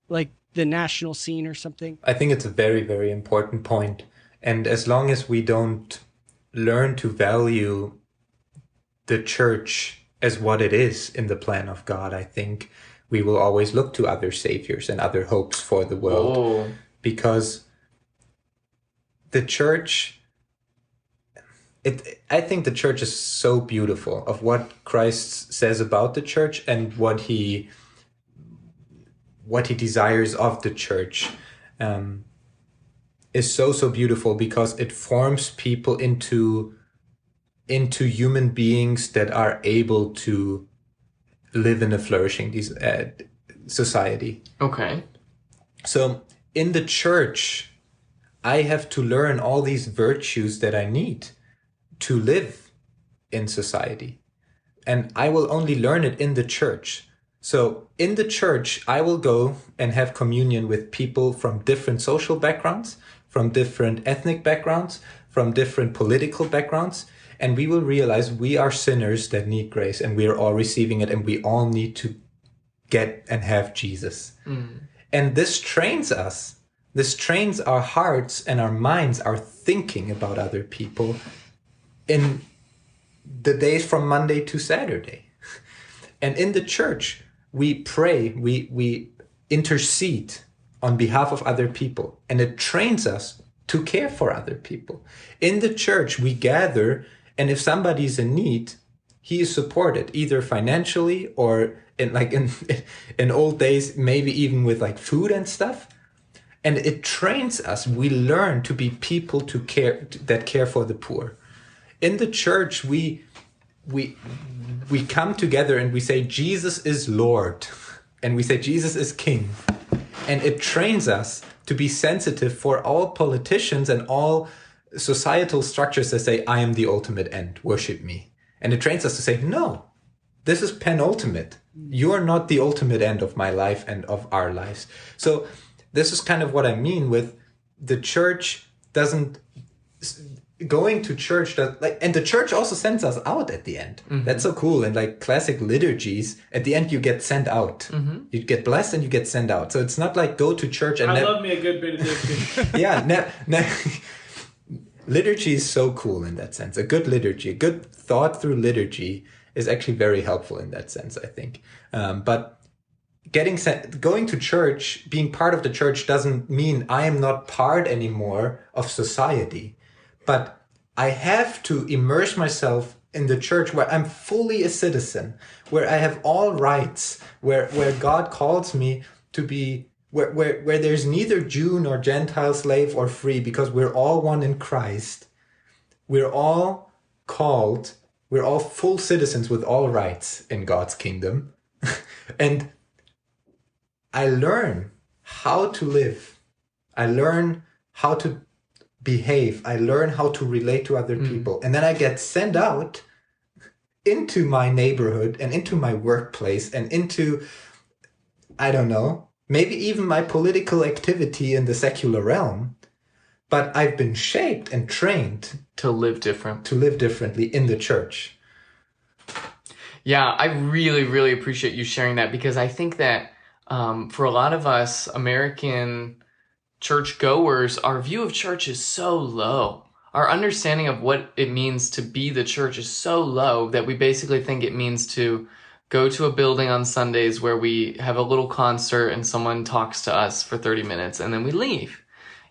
like the national scene or something. I think it's a very, very important point. And as long as we don't learn to value the church as what it is in the plan of God, I think we will always look to other saviors and other hopes for the world. Oh. Because the church, I think the church is so beautiful of what Christ says about the church and what he desires of the church is so beautiful, because it forms people into human beings that are able to live in a flourishing society. Okay. So in the church, I have to learn all these virtues that I need to live in society. And I will only learn it in the church. So in the church, I will go and have communion with people from different social backgrounds, from different ethnic backgrounds, from different political backgrounds. And we will realize we are sinners that need grace, and we are all receiving it, and we all need to get and have Jesus. And this trains us. This trains our hearts and our minds, our thinking about other people in the days from Monday to Saturday. And in the church, we pray, we intercede on behalf of other people, and it trains us to care for other people. In the church, we gather, and if somebody's in need, he is supported either financially or in old days, maybe even with like food and stuff. And it trains us. We learn to be people that care for the poor. In the church, we come together and we say Jesus is Lord, and we say Jesus is King. And it trains us to be sensitive for all politicians and all societal structures that say, I am the ultimate end, worship me. And it trains us to say, no, this is penultimate. You are not the ultimate end of my life and of our lives. So this is kind of what I mean with the church going to church, and the church also sends us out at the end. Mm-hmm. That's so cool. And like classic liturgies, at the end you get sent out. Mm-hmm. You get blessed and you get sent out. So it's not like go to church and I love me a good benediction. Yeah, liturgy is so cool in that sense. A good liturgy, a good thought through liturgy is actually very helpful in that sense, I think. But going to church, being part of the church doesn't mean I am not part anymore of society. But I have to immerse myself in the church where I'm fully a citizen, where I have all rights, where God calls me to be, where there's neither Jew nor Gentile, slave or free, because we're all one in Christ. We're all called, we're all full citizens with all rights in God's kingdom. And I learn how to live. I learn how to behave. I learn how to relate to other people. And then I get sent out into my neighborhood and into my workplace and into, I don't know, maybe even my political activity in the secular realm. But I've been shaped and trained to live differently in the church. Yeah, I really, really appreciate you sharing that, because I think that for a lot of us American church goers, our view of church is so low. Our understanding of what it means to be the church is so low that we basically think it means to go to a building on Sundays where we have a little concert and someone talks to us for 30 minutes and then we leave.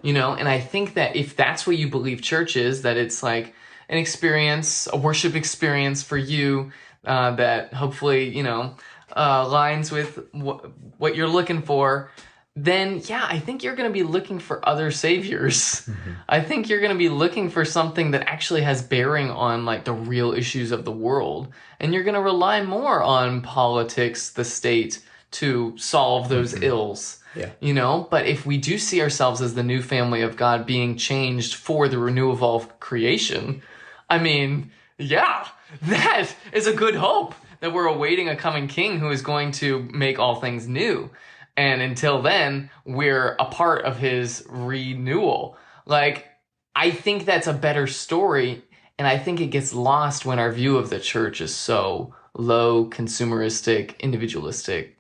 you know? And I think that if that's what you believe church is, that it's like an experience, a worship experience for you, that hopefully, you know, aligns with what you're looking for, then yeah, I think you're going to be looking for other saviors. I think you're going to be looking for something that actually has bearing on like the real issues of the world. And you're going to rely more on politics, the state, to solve those ills. Yeah. You know, but if we do see ourselves as the new family of God being changed for the renewal of creation, I mean, yeah, that is a good hope that we're awaiting a coming king who is going to make all things new. And until then, we're a part of his renewal. Like, I think that's a better story. And I think it gets lost when our view of the church is so low, consumeristic, individualistic.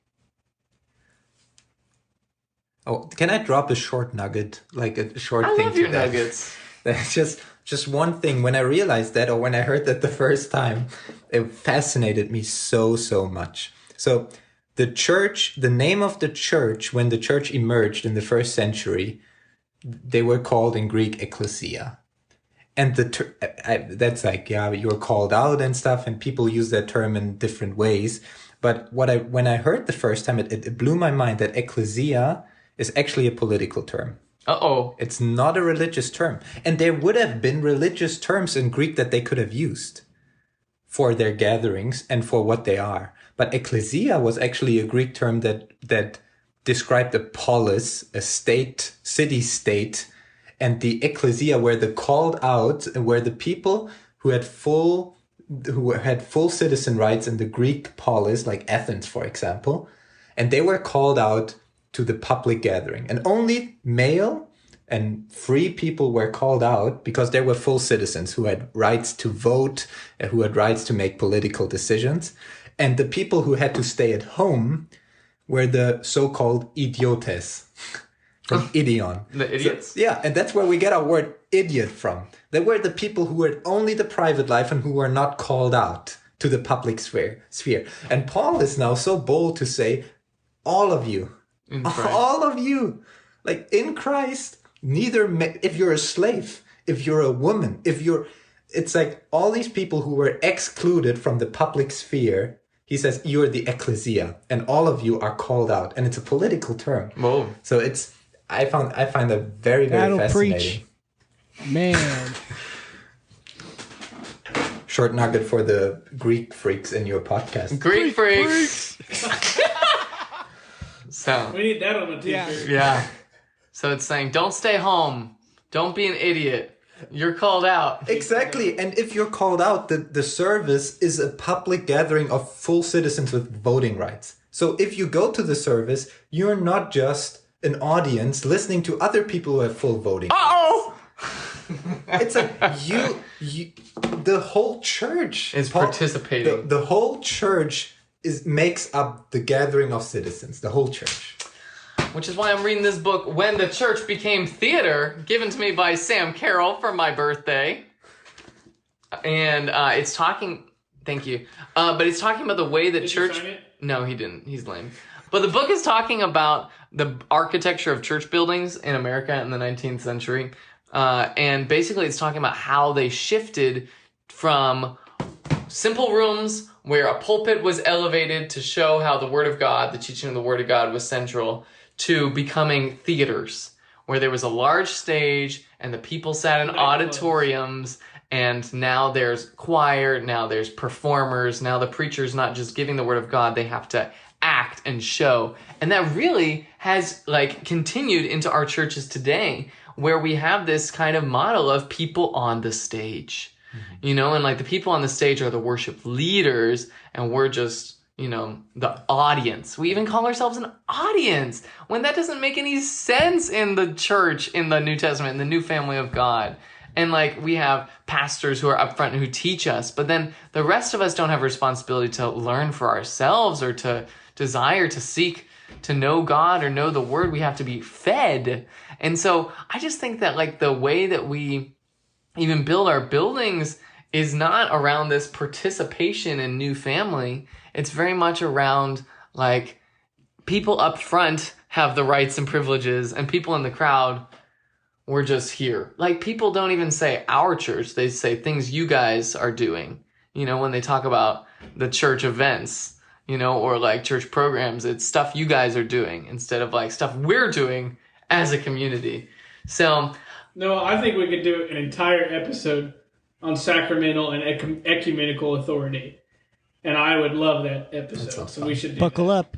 Oh, can I drop a short nugget, like a short I thing love to your that? nuggets. That's just one thing. When I realized that, or when I heard that the first time, it fascinated me so much. So the church, the name of the church, when the church emerged in the first century, they were called in Greek ecclesia. And that's like, yeah, you're called out and stuff, and people use that term in different ways. But when I heard the first time, it blew my mind that ecclesia is actually a political term. Uh-oh. It's not a religious term. And there would have been religious terms in Greek that they could have used for their gatherings and for what they are. But ecclesia was actually a Greek term that described a polis, a state, city-state, and the ecclesia were the called out, were the people who had full citizen rights in the Greek polis, like Athens, for example, and they were called out to the public gathering. And only male and free people were called out because they were full citizens who had rights to vote, who had rights to make political decisions. And the people who had to stay at home were the so-called idiotes, from idion. The idiots? So, yeah, and that's where we get our word idiot from. They were the people who had only the private life and who were not called out to the public sphere. And Paul is now so bold to say, all of you, all of you, like in Christ, if you're a slave, if you're a woman, it's like all these people who were excluded from the public sphere. He says, you're the ecclesia, and all of you are called out. And it's a political term. Whoa. So I find that very, very fascinating. Preach. Man. Short nugget for the Greek freaks in your podcast. Greek freaks. So We need that on the t-shirt. yeah. So it's saying, don't stay home. Don't be an idiot. You're called out. Exactly. And if you're called out, the service is a public gathering of full citizens with voting rights. So if you go to the service, you're not just an audience listening to other people who have full voting. Uh-oh! It's like you the whole church is participating. The whole church makes up the gathering of citizens, the whole church. Which is why I'm reading this book, When the Church Became Theater, given to me by Sam Carroll for my birthday. And it's talking... Thank you. But it's talking about the way that church... Did you sign it? No, he didn't. He's lame. But the book is talking about the architecture of church buildings in America in the 19th century. And basically it's talking about how they shifted from simple rooms where a pulpit was elevated to show how the Word of God, the teaching of the Word of God was central, to becoming theaters where there was a large stage and the people sat in auditoriums, and now there's choir, now there's performers, now the preacher's not just giving the Word of God, they have to act and show. And that really has like continued into our churches today, where we have this kind of model of people on the stage. Mm-hmm. You know, and like the people on the stage are the worship leaders, and we're just, you know, the audience. We even call ourselves an audience when that doesn't make any sense in the church, in the New Testament, in the new family of God. And like we have pastors who are up front who teach us, but then the rest of us don't have a responsibility to learn for ourselves or to desire to seek to know God or know the Word. We have to be fed. And so I just think that like the way that we even build our buildings is not around this participation in new family. It's very much around like people up front have the rights and privileges, and people in the crowd, we're just here. Like, people don't even say our church. They say things you guys are doing. You know, when they talk about the church events, you know, or like church programs, it's stuff you guys are doing instead of like stuff we're doing as a community. So, No, I think we could do an entire episode on sacramental and ecumenical authority. And I would love that episode. So we should do Buckle up.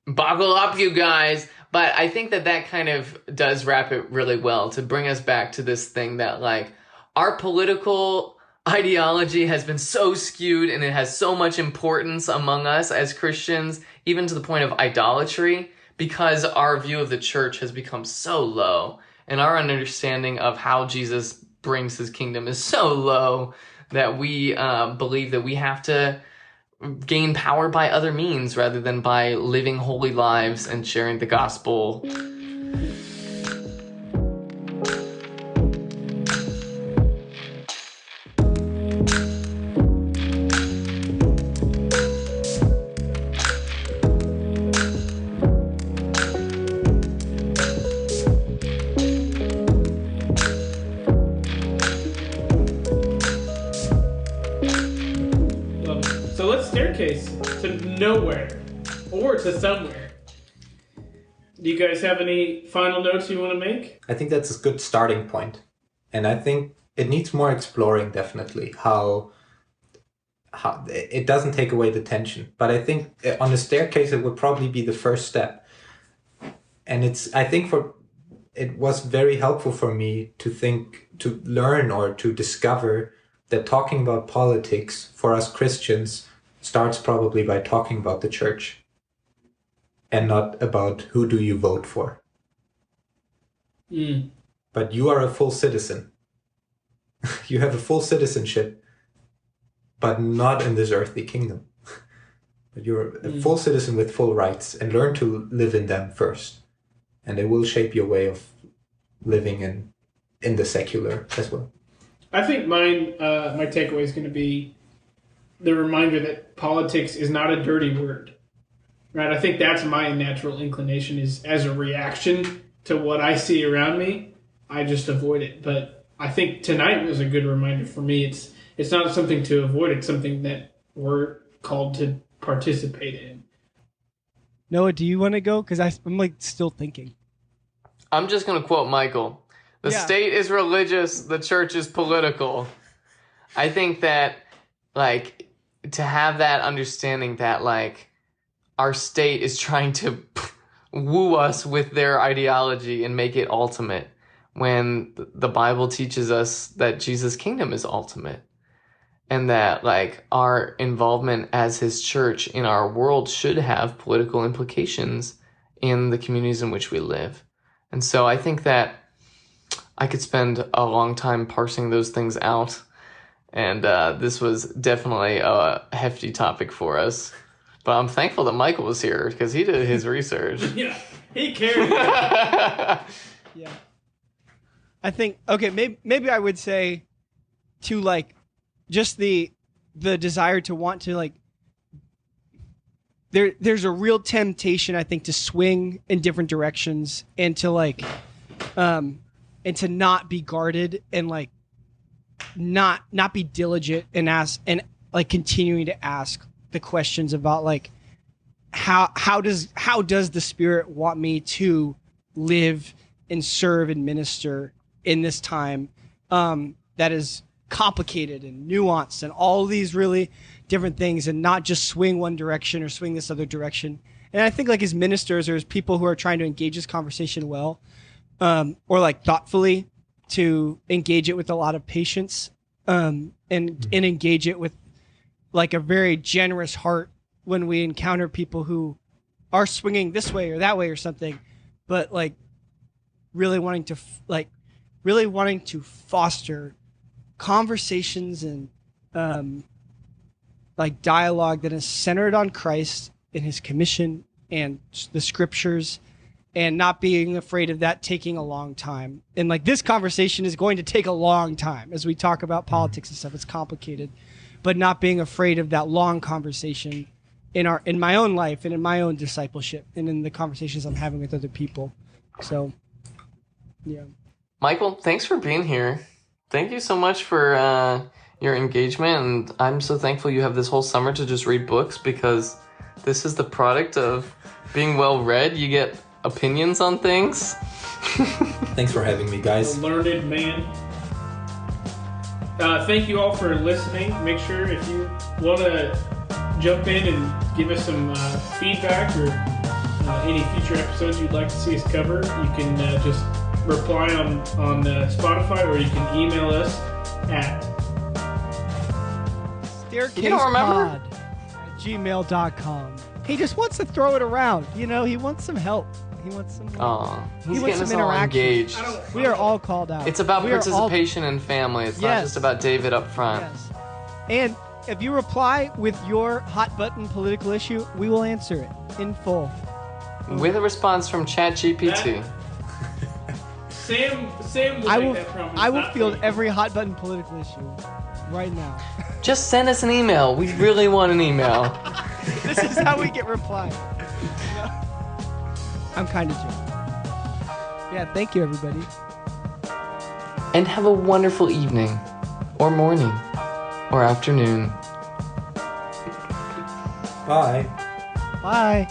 buckle up, you guys. But I think that kind of does wrap it really well to bring us back to this thing that, like, our political ideology has been so skewed and it has so much importance among us as Christians, even to the point of idolatry, because our view of the church has become so low and our understanding of how Jesus brings his kingdom is so low that we believe that we have to gain power by other means rather than by living holy lives and sharing the gospel. So let's staircase to nowhere or to somewhere. Do you guys have any final notes you want to make? I think that's a good starting point. And I think it needs more exploring, definitely, how it doesn't take away the tension. But I think on the staircase, it would probably be the first step. And it was very helpful for me to learn or to discover that talking about politics for us Christians starts probably by talking about the church and not about who do you vote for. But you are a full citizen. You have a full citizenship, but not in this earthly kingdom. But you're a full citizen with full rights, and learn to live in them first. And it will shape your way of living in the secular as well. I think my takeaway is going to be the reminder that politics is not a dirty word, right? I think that's my natural inclination, is as a reaction to what I see around me, I just avoid it. But I think tonight was a good reminder for me. It's not something to avoid. It's something that we're called to participate in. Noah, do you want to go? Because I'm like still thinking. I'm just going to quote Michael. The state is religious, the church is political. I think that, like, to have that understanding that, like, our state is trying to woo us with their ideology and make it ultimate, when the Bible teaches us that Jesus' kingdom is ultimate. And that, like, our involvement as his church in our world should have political implications in the communities in which we live. And so I think that I could spend a long time parsing those things out. And this was definitely a hefty topic for us. But I'm thankful that Michael was here because he did his research. Yeah, he cared. Yeah. I think, okay, maybe I would say to, like, just the desire to want to, like, there's a real temptation, I think, to swing in different directions and to, like, and to not be guarded and, like, not be diligent and ask, and, like, continuing to ask the questions about, like, how does the Spirit want me to live and serve and minister in this time that is complicated and nuanced and all these really different things, and not just swing one direction or swing this other direction. And I think, like, as ministers or as people who are trying to engage this conversation well, or, like, thoughtfully, to engage it with a lot of patience, and engage it with, like, a very generous heart when we encounter people who are swinging this way or that way or something, but, like, really wanting to foster conversations and like dialogue that is centered on Christ and his commission and the scriptures, and not being afraid of that taking a long time. And, like, this conversation is going to take a long time as we talk about politics and stuff. It's complicated, but not being afraid of that long conversation in my own life and in my own discipleship and in the conversations I'm having with other people. So, yeah. Michael, thanks for being here. Thank you so much for your engagement, and I'm so thankful you have this whole summer to just read books, because this is the product of being well read. You get opinions on things. Thanks for having me, guys. A learned man. Thank you all for listening. Make sure if you want to jump in and give us some feedback or any future episodes you'd like to see us cover, you can just reply on Spotify, or you can email us at staircasepod@gmail.com. He just wants to throw it around. You know, he wants some help. He wants some. He's he wants getting us some all interaction. engaged. We are all called out. It's about We are all- participation in family. It's not just about David up front. Yes. And if you reply with your hot button political issue, we will answer it in full. With a response from ChatGPT. Sam will I make will. that promise. I will not field me. every hot button political issue right now. Just send us an email. We really want an email. This is how we get reply. I'm kind of joking. Yeah, thank you, everybody. And have a wonderful evening, or morning, or afternoon. Bye. Bye.